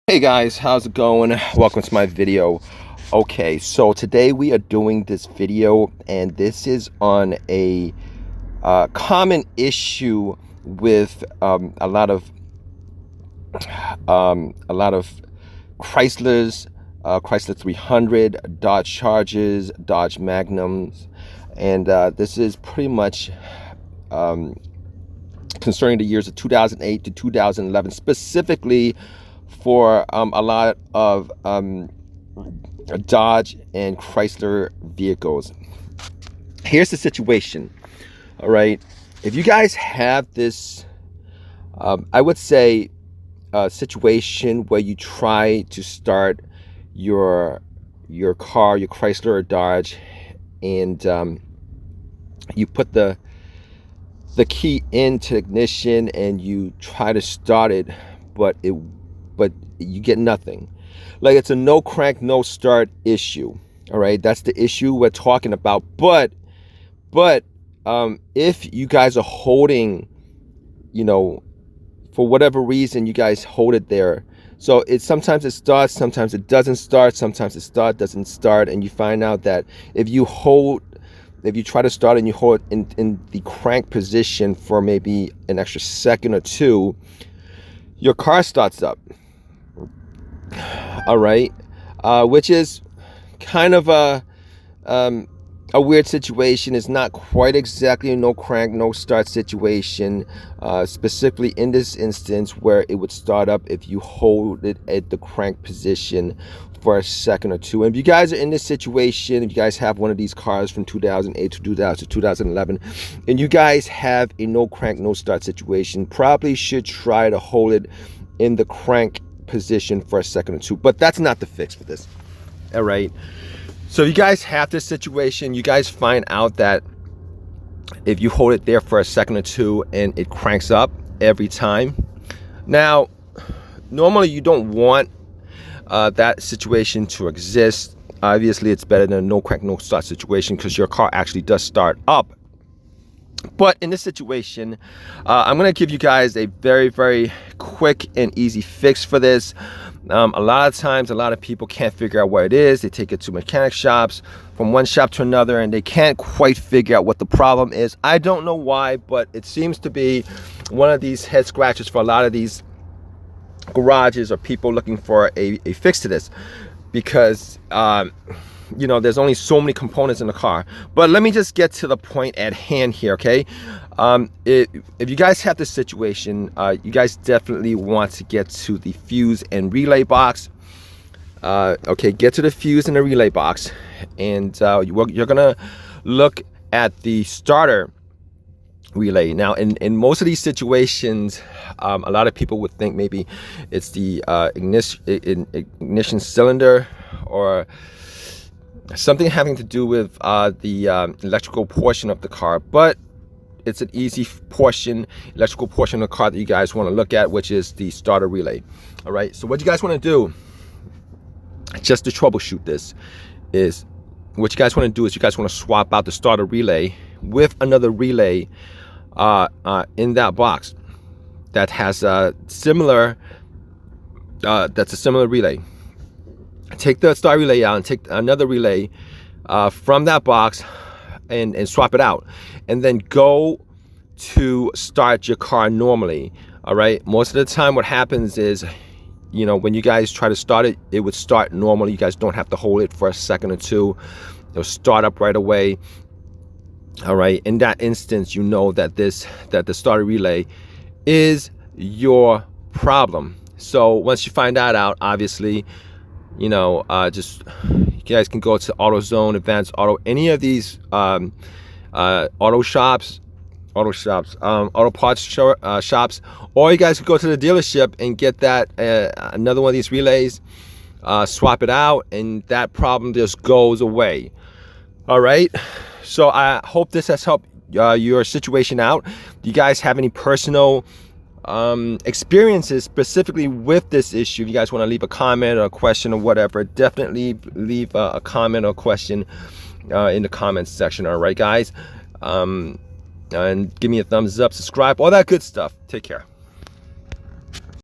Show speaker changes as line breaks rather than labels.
Hey guys, how's it going? Welcome to my video. Okay, so today we are doing this video, and this is on a common issue with a lot of Chryslers, Chrysler 300, Dodge Chargers, Dodge Magnums, and this is pretty much concerning the years of 2008 to 2011, specifically for a lot of Dodge and Chrysler vehicles. Here's the situation. All right, if you guys have this, I would say, situation where you try to start your car, your Chrysler or Dodge, and you put the key into ignition and you try to start it, but you get nothing. Like, it's a no crank, no start issue. All right, that's the issue we're talking about. But if you guys are holding, for whatever reason, you guys hold it there. So sometimes it starts, sometimes it doesn't start, sometimes it doesn't start, and you find out that if you try to start and you hold it in the crank position for maybe an extra second or two, your car starts up. All right, which is kind of a weird situation. It's not quite exactly a no crank, no start situation, specifically in this instance where it would start up if you hold it at the crank position for a second or two. And if you guys are in this situation, if you guys have one of these cars from 2008 to 2011, and you guys have a no crank, no start situation, probably should try to hold it in the crank position for a second or two. But that's not the fix for this. All right, so you guys have this situation, you guys find out that if you hold it there for a second or two and it cranks up every time. Now, normally you don't want that situation to exist. Obviously, it's better than a no crank, no start situation because your car actually does start up. But in this situation, I'm going to give you guys a very, very quick and easy fix for this. A lot of times, a lot of people can't figure out what it is. They take it to mechanic shops, from one shop to another, and they can't quite figure out what the problem is. I don't know why, but it seems to be one of these head scratches for a lot of these garages or people looking for a fix to this, because there's only so many components in the car. But let me just get to the point at hand here, okay? If you guys have this situation, you guys definitely want to get to the fuse and relay box. Okay, get to the fuse and the relay box, and you're gonna look at the starter relay. Now, in most of these situations, a lot of people would think maybe it's the ignition cylinder or something having to do with the electrical portion of the car, but it's an easy electrical portion of the car that you guys want to look at, which is the starter relay. All right, so what you guys want to do, just to troubleshoot this, is what you guys want to do is you guys want to swap out the starter relay with another relay in that box that has a similar relay. Take the starter relay out and take another relay from that box and swap it out, and then go to start your car normally. All right, most of the time what happens is, when you guys try to start it, it would start normally. You guys don't have to hold it for a second or two. It'll start up right away. All right, in that instance, you know that the starter relay is your problem. So once you find that out, obviously, just you guys can go to AutoZone, Advanced Auto, any of these auto parts shops, or you guys can go to the dealership and get that another one of these relays, swap it out, and that problem just goes away. All right, so I hope this has helped your situation out. Do you guys have any personal experiences specifically with this issue? If you guys want to leave a comment or a question or whatever, definitely leave a comment or question in the comments section. All right, guys, and give me a thumbs up, subscribe, all that good stuff. Take care.